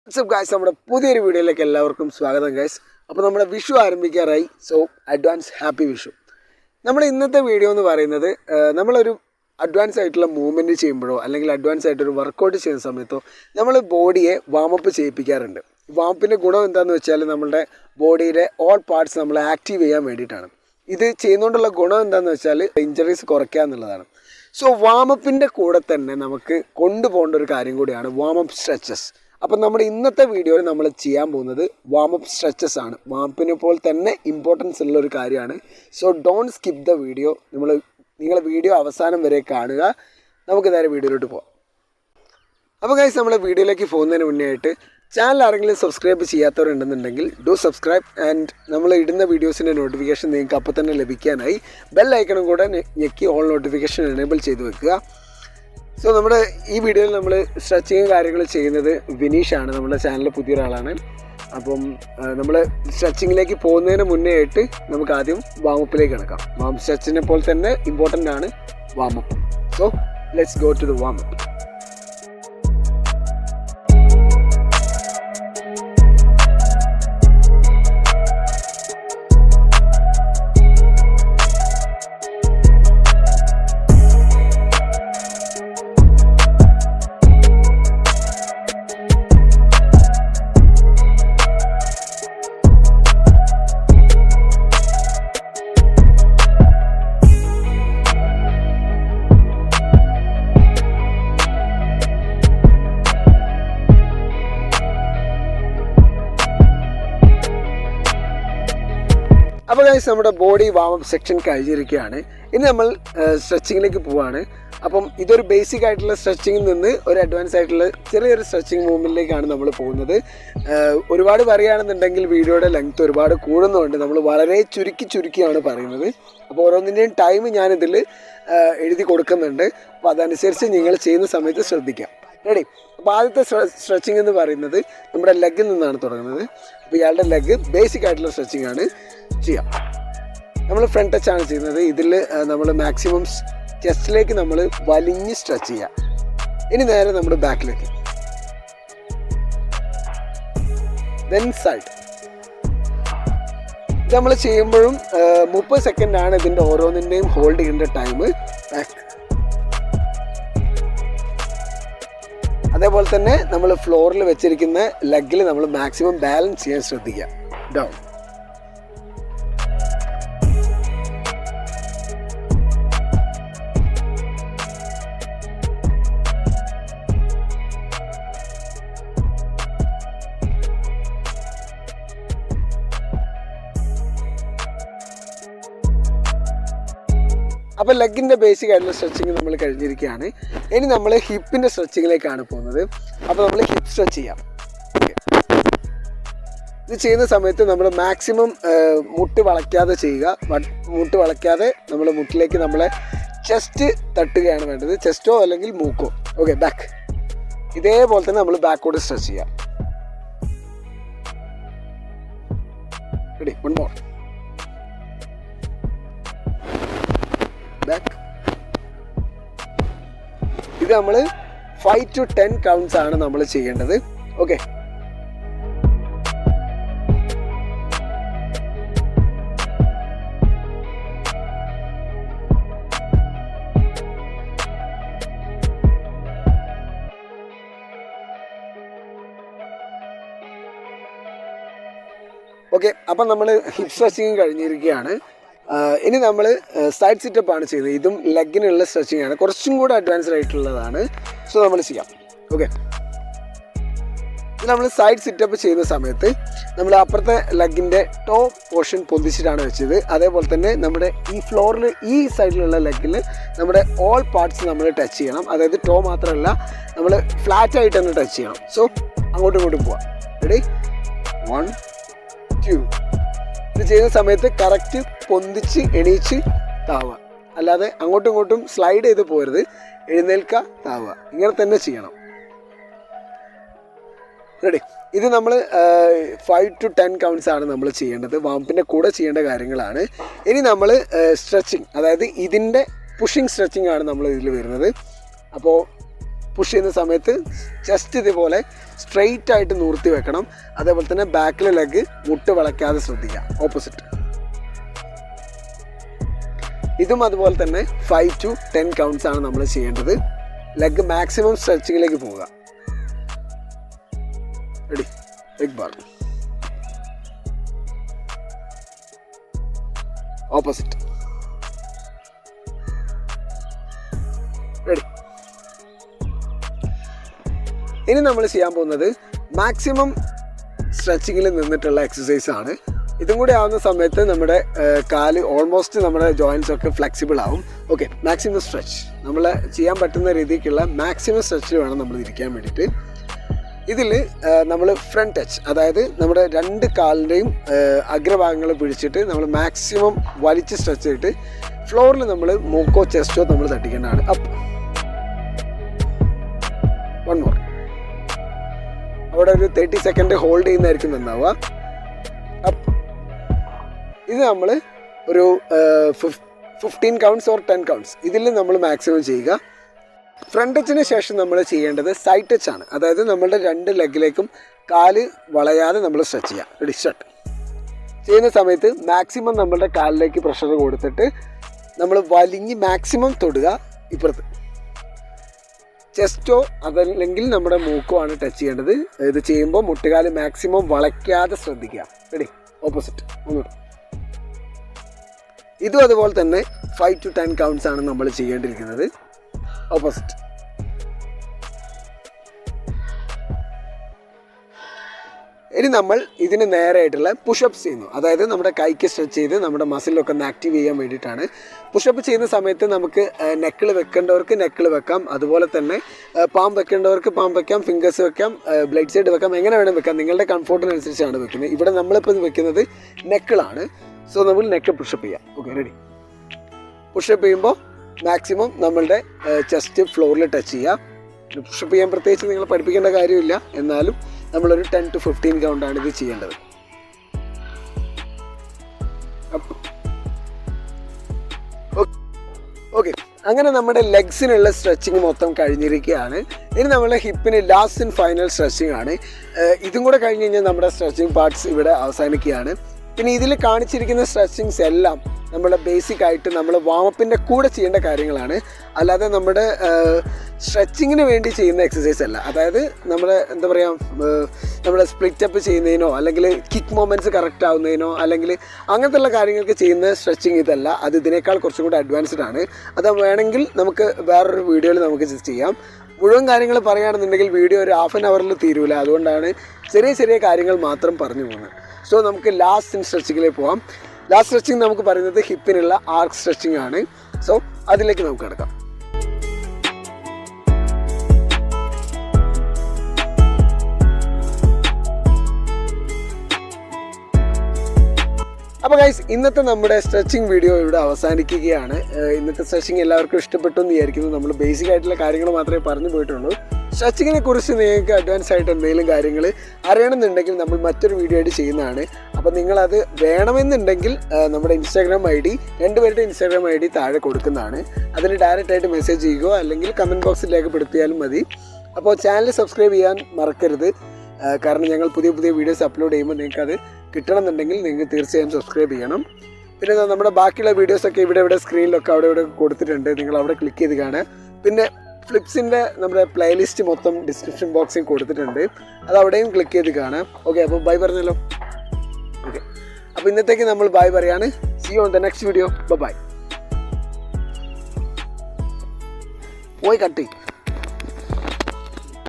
What's up guys, നമ്മുടെ പുതിയൊരു വീഡിയോയിലേക്ക് എല്ലാവർക്കും സ്വാഗതം ഗൈസ്. അപ്പോൾ നമ്മുടെ വിഷു ആരംഭിക്കാറായി. So advance happy Vishu. നമ്മുടെ ഇന്നത്തെ വീഡിയോ എന്ന് പറയുന്നത് നമ്മളൊരു അഡ്വാൻസ് ആയിട്ടുള്ള മൂവ്മെൻറ്റ് ചെയ്യുമ്പോഴോ അല്ലെങ്കിൽ അഡ്വാൻസ് ആയിട്ടൊരു വർക്കൗട്ട് ചെയ്യുന്ന സമയത്തോ നമ്മൾ ബോഡിയെ വാമപ്പ് ചെയ്യിപ്പിക്കാറുണ്ട്. വാമപ്പിൻ്റെ ഗുണം എന്താണെന്ന് വെച്ചാൽ നമ്മളുടെ ബോഡിയിലെ ഓൾ പാർട്സ് നമ്മൾ ആക്റ്റീവ് ചെയ്യാൻ വേണ്ടിയിട്ടാണ്. ഇത് ചെയ്യുന്നതുകൊണ്ടുള്ള ഗുണം എന്താണെന്ന് വെച്ചാൽ ഇഞ്ചറീസ് കുറയ്ക്കുക എന്നുള്ളതാണ്. സോ വാമപ്പിൻ്റെ കൂടെ തന്നെ നമുക്ക് കൊണ്ടുപോകേണ്ട ഒരു കാര്യം കൂടിയാണ് വാമപ്പ് സ്ട്രെച്ചസ്. അപ്പം നമ്മുടെ ഇന്നത്തെ വീഡിയോയിൽ നമ്മൾ ചെയ്യാൻ പോകുന്നത് വാമപ്പ് സ്ട്രെച്ചസ് ആണ്. വാമപ്പിനെ പോലെ തന്നെ ഇമ്പോർട്ടൻസ് ഉള്ളൊരു കാര്യമാണ്. So don't skip the video. നിങ്ങൾ വീഡിയോ അവസാനം വരെ കാണുക. നമുക്ക് നേരെ വീഡിയോയിലോട്ട് പോകാം. അപ്പോൾ ഗൈസ്, നമ്മൾ വീഡിയോയിലേക്ക് പോകുന്നതിന് മുന്നേ ആയിട്ട് ചാനൽ ആരെങ്കിലും സബ്സ്ക്രൈബ് ചെയ്യാത്തവരുണ്ടെന്നുണ്ടെങ്കിൽ ഡു സബ്സ്ക്രൈബ് ആൻഡ് നമ്മൾ ഇടുന്ന വീഡിയോസിൻ്റെ നോട്ടിഫിക്കേഷൻ നിങ്ങൾക്ക് അപ്പോൾ തന്നെ ലഭിക്കാനായി ബെൽ ഐക്കണും കൂടെ ഞെക്കി ഓൾ നോട്ടിഫിക്കേഷൻ എനേബിൾ ചെയ്ത് വെക്കുക. സോ നമ്മുടെ ഈ വീഡിയോയിൽ നമ്മൾ സ്ട്രെച്ചിങ് കാര്യങ്ങൾ ചെയ്യുന്നത് വിനീഷാണ്, നമ്മുടെ ചാനലിൽ പുതിയൊരാളാണ്. അപ്പം നമ്മൾ സ്ട്രെച്ചിങ്ങിലേക്ക് പോകുന്നതിന് മുന്നേ ആയിട്ട് നമുക്ക് ആദ്യം വാമപ്പിലേക്ക് കിടക്കാം. വാമപ്പ് സ്ട്രെച്ചിനെ പോലെ തന്നെ ഇമ്പോർട്ടൻ്റ് ആണ് warm up. So let's go to the warm up. അപ്പോൾ ഗൈസ്, നമ്മുടെ ബോഡി വാമപ്പ് സെക്ഷൻ കഴിഞ്ഞിരിക്കുകയാണ്. ഇനി നമ്മൾ സ്ട്രെച്ചിങ്ങിലേക്ക് പോവുകയാണ്. അപ്പം ഇതൊരു ബേസിക് ആയിട്ടുള്ള സ്ട്രെച്ചിങ്ങിൽ നിന്ന് ഒരു അഡ്വാൻസ് ആയിട്ടുള്ള ചെറിയൊരു സ്ട്രെച്ചിങ് മൂവ്മെൻറ്റിലേക്കാണ് നമ്മൾ പോകുന്നത്. ഒരുപാട് പറയുകയാണെന്നുണ്ടെങ്കിൽ വീഡിയോയുടെ ലെങ്ത്ത് ഒരുപാട് കൂടുന്നുണ്ട്. നമ്മൾ വളരെ ചുരുക്കിയാണ് പറയുന്നത്. അപ്പോൾ ഓരോന്നിൻ്റെയും ടൈം ഞാനിതിൽ എഴുതി കൊടുക്കുന്നുണ്ട്. അപ്പോൾ അതനുസരിച്ച് നിങ്ങൾ ചെയ്യുന്ന സമയത്ത് ശ്രദ്ധിക്കാം. റെഡി? അപ്പോൾ ആദ്യത്തെ സ്ട്രെച്ചിങ് എന്ന് പറയുന്നത് നമ്മുടെ ലെഗിൽ നിന്നാണ് തുടങ്ങുന്നത്. അപ്പോൾ ഇയാളുടെ ലെഗ് ബേസിക് ആയിട്ടുള്ള സ്ട്രെച്ചിങ് ആണ് ചെയ്യാം. നമ്മൾ ഫ്രണ്ട് ടച്ച് ആണ് ചെയ്യുന്നത്. ഇതിൽ നമ്മൾ മാക്സിമം ചെസ്റ്റിലേക്ക് നമ്മൾ വലിഞ്ഞ് സ്ട്രെച്ച് ചെയ്യാം. ഇനി നേരെ നമ്മുടെ ബാക്കിലേക്ക്, ദെൻ സൈഡ്. ഇത് നമ്മൾ ചെയ്യുമ്പോഴും 30 സെക്കൻഡാണ് ഇതിൻ്റെ ഓരോന്നിൻ്റെയും ഹോൾഡ് ചെയ്യേണ്ട ടൈം. ബാക്ക്. അതേപോലെ തന്നെ നമ്മൾ ഫ്ലോറിൽ വെച്ചിരിക്കുന്ന ലെഗിൽ നമ്മൾ മാക്സിമം ബാലൻസ് ചെയ്യാൻ ശ്രദ്ധിക്കുക. ഡൗൺ. അപ്പോൾ ലെഗിൻ്റെ ബേസിക് ആയിട്ടുള്ള സ്ട്രെച്ചിങ് നമ്മൾ കഴിഞ്ഞിരിക്കുകയാണ്. ഇനി നമ്മൾ ഹിപ്പിൻ്റെ സ്ട്രെച്ചിങ്ങിലേക്കാണ് പോകുന്നത്. അപ്പോൾ നമ്മൾ ഹിപ്പ് സ്ട്രെച്ച് ചെയ്യാം. ഇത് ചെയ്യുന്ന സമയത്ത് നമ്മൾ മാക്സിമം മുട്ട് വളയ്ക്കാതെ ചെയ്യുക. മുട്ട് വളയ്ക്കാതെ നമ്മൾ മുട്ടിലേക്ക് നമ്മളെ ചെസ്റ്റ് തട്ടുകയാണ് വേണ്ടത്. ചെസ്റ്റോ അല്ലെങ്കിൽ മൂക്കോ. Okay, back. ഇതേപോലെ തന്നെ നമ്മൾ ബാക്കോട്ട് സ്ട്രെച്ച് ചെയ്യാം. റെഡി? One more. ബാക്ക്. ഇത് നമ്മൾ 5 to 10 കൗണ്ട്സ് ആണ് നമ്മൾ ചെയ്യേണ്ടത്. ഓക്കെ, അപ്പം നമ്മൾ ഹിപ്പ് സ്ട്രെച്ചിങ് കഴിഞ്ഞിരിക്കുകയാണ്. ഇനി നമ്മൾ സൈഡ് സിറ്റപ്പ് ആണ് ചെയ്യുന്നത്. ഇതും ലെഗിനുള്ള സ്ട്രെച്ചിങ് ആണ്, കുറച്ചും കൂടെ അഡ്വാൻസ്ഡ് ആയിട്ടുള്ളതാണ്. സോ നമ്മൾ ചെയ്യാം. ഓക്കെ, ഇത് നമ്മൾ സൈഡ് സിറ്റപ്പ് ചെയ്യുന്ന സമയത്ത് നമ്മൾ അപ്പുറത്തെ ലെഗിൻ്റെ ടോപ്പ് പോർഷൻ പൊന്തിച്ചിട്ടാണ് വെച്ചത്. അതേപോലെ തന്നെ നമ്മുടെ ഈ ഫ്ലോറിൽ ഈ സൈഡിലുള്ള ലെഗിൽ നമ്മുടെ ഓൾ പാർട്സ് നമ്മൾ ടച്ച് ചെയ്യണം. അതായത് ടോ മാത്രമല്ല, നമ്മൾ ഫ്ലാറ്റ് ആയിട്ട് തന്നെ ടച്ച് ചെയ്യണം. സോ അങ്ങോട്ടും ഇങ്ങോട്ടും പോവാം. റെഡി? 1 2. ഇത് ചെയ്യുന്ന സമയത്ത് കറക്റ്റ് പൊന്തിച്ച് എണീച്ച് താവുക. അല്ലാതെ അങ്ങോട്ടും ഇങ്ങോട്ടും സ്ലൈഡ് ചെയ്ത് പോരുത്. എഴുന്നേൽക്കുക, താവുക. ഇങ്ങനെ തന്നെ ചെയ്യണം. റെഡി? ഇത് നമ്മൾ 5 to 10 കൗണ്ട്സ് ആണ് നമ്മൾ ചെയ്യേണ്ടത്. വാമപ്പിൻ്റെ കൂടെ ചെയ്യേണ്ട കാര്യങ്ങളാണ്. ഇനി നമ്മൾ സ്ട്രെച്ചിങ്, അതായത് ഇതിൻ്റെ പുഷിങ് സ്ട്രെച്ചിങ് ആണ് നമ്മൾ ഇതിൽ വരുന്നത്. അപ്പോൾ പുഷ് ചെയ്യുന്ന സമയത്ത് ചെസ്റ്റ് ഇതുപോലെ സ്ട്രെയിറ്റ് ആയിട്ട് നിർത്തി വെക്കണം. അതേപോലെ തന്നെ ബാക്കിലെ ലെഗ് മുട്ട് വളയ്ക്കാതെ ശ്രദ്ധിക്കുക. ഓപ്പോസിറ്റ്. ഇതും അതുപോലെ തന്നെ 5 to 10 കൗണ്ട്സ് ആണ് നമ്മൾ ചെയ്യേണ്ടത്. ലെഗ് മാക്സിമം സ്ട്രെച്ചിങ്ങിലേക്ക് പോവുക. Ready? Leg bar. Opposite. Ready? ഇനി നമ്മൾ ചെയ്യാൻ പോകുന്നത് മാക്സിമം സ്ട്രെച്ചിങ്ങിൽ നിന്നിട്ടുള്ള എക്സസൈസ് ആണ്. ഇതും കൂടി ആവുന്ന സമയത്ത് നമ്മുടെ കാല് ഓൾമോസ്റ്റ് നമ്മുടെ ജോയിൻസ് ഒക്കെ ഫ്ലെക്സിബിൾ ആവും. ഓക്കെ, മാക്സിമം സ്ട്രെച്ച് നമ്മൾ ചെയ്യാൻ പറ്റുന്ന രീതിക്കുള്ള മാക്സിമം സ്ട്രെച്ചിൽ വേണം നമ്മൾ ഇരിക്കാൻ വേണ്ടിയിട്ട്. ഇതിൽ നമ്മൾ ഫ്രണ്ട് ടച്ച്, അതായത് നമ്മുടെ 2 കാലിൻ്റെയും അഗ്രഭാഗങ്ങൾ പിടിച്ചിട്ട് നമ്മൾ മാക്സിമം വലിച്ച് സ്ട്രെച്ച് ചെയ്തിട്ട് ഫ്ലോറിൽ നമ്മൾ മൂക്കോ ചെസ്റ്റോ നമ്മൾ തട്ടിക്കേണ്ടതാണ്. അപ്പ്. 1 more. അവിടെ ഒരു 30 സെക്കൻഡ് ഹോൾഡ് ചെയ്യുന്നതായിരിക്കും നന്നാവുക. അപ്പ്. ഇത് നമ്മൾ ഒരു 15 കൗണ്ട്സ് ഓർ 10 കൗണ്ട്സ് ഇതിൽ നമ്മൾ മാക്സിമം ചെയ്യുക. ഫ്രണ്ട് ടച്ചിന് ശേഷം നമ്മൾ ചെയ്യേണ്ടത് സൈഡ് ടച്ച് ആണ്. അതായത് നമ്മളുടെ 2 ലെഗിലേക്കും കാല് വളയാതെ നമ്മൾ സ്ട്രെച്ച് ചെയ്യുക. റെഡി? സ്റ്റാർട്ട്. ചെയ്യുന്ന സമയത്ത് മാക്സിമം നമ്മളുടെ കാലിലേക്ക് പ്രഷർ കൊടുത്തിട്ട് നമ്മൾ വലിഞ്ഞ് മാക്സിമം തൊടുക. ഇപ്പുറത്ത് ചെസ്റ്റോ അതല്ലെങ്കിൽ നമ്മുടെ മൂക്കോ ആണ് ടച്ച് ചെയ്യേണ്ടത്. ഇത് ചെയ്യുമ്പോൾ മുട്ടുകാല് മാക്സിമം വളയ്ക്കാതെ ശ്രദ്ധിക്കുക. റെഡി? ഓപ്പോസിറ്റ്. ഒന്നുകൂടെ. ഇതും അതുപോലെ തന്നെ 5 to 10 കൗണ്ട്സ് ആണ് നമ്മൾ ചെയ്യേണ്ടിയിരിക്കുന്നത്. ഓപ്പോസിറ്റ്. ഇനി നമ്മൾ ഇതിന് നേരെയായിട്ടുള്ള പുഷപ്പ്സ് ചെയ്യുന്നു. അതായത് നമ്മുടെ കൈക്ക് സ്ട്രെച്ച് ചെയ്ത് നമ്മുടെ മസിലൊക്കെ ഒന്ന് ആക്റ്റീവ് ചെയ്യാൻ വേണ്ടിയിട്ടാണ്. പുഷപ്പ് ചെയ്യുന്ന സമയത്ത് നമുക്ക് നെക്കിൾ വെക്കേണ്ടവർക്ക് നെക്കിൾ വെക്കാം, അതുപോലെ തന്നെ പാം വെക്കേണ്ടവർക്ക് പാം വെക്കാം, ഫിംഗേഴ്സ് വെക്കാം, ബ്ലഡ് സൈഡ് വെക്കാം, എങ്ങനെ വേണം വെക്കാം. നിങ്ങളുടെ കംഫോർട്ടിനനുസരിച്ചാണ് വെക്കുന്നത്. ഇവിടെ നമ്മളിപ്പോൾ വെക്കുന്നത് നെക്കിളാണ്. സോ നമ്മൾ നെക്ക് പുഷപ്പ് ചെയ്യാം. Okay, ready? പുഷപ്പ് ചെയ്യുമ്പോൾ മാക്സിമം നമ്മളുടെ ചെസ്റ്റ് ഫ്ലോറിൽ ടച്ച് ചെയ്യുക. പുഷപ്പ് ചെയ്യാൻ പ്രത്യേകിച്ച് നിങ്ങൾ പഠിപ്പിക്കേണ്ട കാര്യമില്ല, എന്നാലും നമ്മളൊരു 10 to 15 കൗണ്ടാണ് ഇത് ചെയ്യേണ്ടത്. ഓക്കെ, അങ്ങനെ നമ്മുടെ ലെഗ്സിനുള്ള സ്ട്രെച്ചിങ് മൊത്തം കഴിഞ്ഞിരിക്കുകയാണ്. ഇനി നമ്മുടെ ഹിപ്പിന് ലാസ്റ്റ് ആൻഡ് ഫൈനൽ സ്ട്രെച്ചിങ് ആണ്. ഇതും കൂടെ കഴിഞ്ഞ് കഴിഞ്ഞാൽ നമ്മുടെ സ്ട്രെച്ചിങ് പാർട്സ് ഇവിടെ അവസാനിക്കുകയാണ്. പിന്നെ ഇതിൽ കാണിച്ചിരിക്കുന്ന സ്ട്രെച്ചിങ്സ് എല്ലാം നമ്മുടെ ബേസിക് ആയിട്ട് നമ്മൾ വാമപ്പിൻ്റെ കൂടെ ചെയ്യേണ്ട കാര്യങ്ങളാണ്. അല്ലാതെ നമ്മുടെ സ്ട്രെച്ചിങ്ങിന് വേണ്ടി ചെയ്യുന്ന എക്സസൈസ് അല്ല. അതായത് നമ്മുടെ എന്താ പറയുക, നമ്മുടെ സ്പ്ലിറ്റ് അപ്പ് ചെയ്യുന്നതിനോ അല്ലെങ്കിൽ കിക്ക് മൊമെൻറ്റ്സ് കറക്റ്റ് ആവുന്നതിനോ അല്ലെങ്കിൽ അങ്ങനത്തെ കാര്യങ്ങൾക്ക് ചെയ്യുന്ന സ്ട്രെച്ചിങ് ഇതല്ല. അത് ഇതിനേക്കാൾ കുറച്ചും കൂടി അഡ്വാൻസ്ഡ് ആണ്. അത് വേണമെങ്കിൽ നമുക്ക് വേറൊരു വീഡിയോയിൽ നമുക്ക് ചെയ്യാം. മുഴുവൻ കാര്യങ്ങൾ പറയുകയാണെന്നുണ്ടെങ്കിൽ വീഡിയോ ഒരു ഹാഫ് ആൻ അവറിൽ തീരൂല. അതുകൊണ്ടാണ് ചെറിയ ചെറിയ കാര്യങ്ങൾ മാത്രം പറഞ്ഞു പോകുന്നത്. സോ നമുക്ക് ലാസ്റ്റ് സ്ട്രെച്ചിങ്ങിലേക്ക് പോകാം. ലാസ്റ്റ് സ്ട്രെച്ചിങ് നമുക്ക് പറയുന്നത് ഹിപ്പിനുള്ള ആർക്ക് സ്ട്രെച്ചിങ് ആണ്. സോ അതിലേക്ക് നമുക്ക് കിടക്കാം. അപ്പോൾ ഗൈസ്, ഇന്നത്തെ നമ്മുടെ സ്ട്രെച്ചിങ് വീഡിയോ ഇവിടെ അവസാനിക്കുകയാണ്. ഇന്നത്തെ സ്ട്രെച്ചിങ് എല്ലാവർക്കും ഇഷ്ടപ്പെട്ടു എന്ന് വിചാരിക്കുന്നു. നമ്മൾ ബേസിക് ആയിട്ടുള്ള കാര്യങ്ങൾ മാത്രമേ പറഞ്ഞു പോയിട്ടുള്ളൂ. സ്ട്രെച്ചിങ്ങിനെ കുറിച്ച് നിങ്ങൾക്ക് അഡ്വാൻസ് ആയിട്ട് എന്തെങ്കിലും കാര്യങ്ങൾ അറിയണമെന്നുണ്ടെങ്കിൽ നമ്മൾ മറ്റൊരു വീഡിയോ ആയിട്ട് ചെയ്യുന്നതാണ്. അപ്പോൾ നിങ്ങളത് വേണമെന്നുണ്ടെങ്കിൽ നമ്മുടെ ഇൻസ്റ്റാഗ്രാം ID, 2 പേരുടെ ഇൻസ്റ്റാഗ്രാം ID താഴെ കൊടുക്കുന്നതാണ്. അതിൽ ഡയറക്റ്റ് ആയിട്ട് മെസ്സേജ് ചെയ്യുകയോ അല്ലെങ്കിൽ കമൻറ്റ് ബോക്സിൽ രേഖപ്പെടുത്തിയാലും മതി. അപ്പോൾ ചാനൽ സബ്സ്ക്രൈബ് ചെയ്യാൻ മറക്കരുത്. കാരണം ഞങ്ങൾ പുതിയ പുതിയ വീഡിയോസ് അപ്ലോഡ് ചെയ്യുമ്പോൾ നിങ്ങൾക്കത് കിട്ടണമെന്നുണ്ടെങ്കിൽ നിങ്ങൾക്ക് തീർച്ചയായും സബ്സ്ക്രൈബ് ചെയ്യണം. പിന്നെ നമ്മുടെ ബാക്കിയുള്ള വീഡിയോസൊക്കെ ഇവിടെ സ്ക്രീനിലൊക്കെ അവിടെ കൊടുത്തിട്ടുണ്ട്. നിങ്ങൾ അവിടെ ക്ലിക്ക് ചെയ്ത് കാണുക. പിന്നെ ഫ്ലിപ്സിൻ്റെ നമ്മുടെ പ്ലേലിസ്റ്റ് മൊത്തം ഡിസ്ക്രിപ്ഷൻ ബോക്സിൽ കൊടുത്തിട്ടുണ്ട്. അത് അവിടെയും ക്ലിക്ക് ചെയ്ത് കാണാം. ഓക്കെ, അപ്പോൾ ബൈ പറഞ്ഞല്ലോ. ഓക്കെ, അപ്പോൾ ഇന്നത്തേക്ക് നമ്മൾ ബൈ പറയാണ്. See you on the next video. Bye. പോയി കട്ട് ചെയ്യും.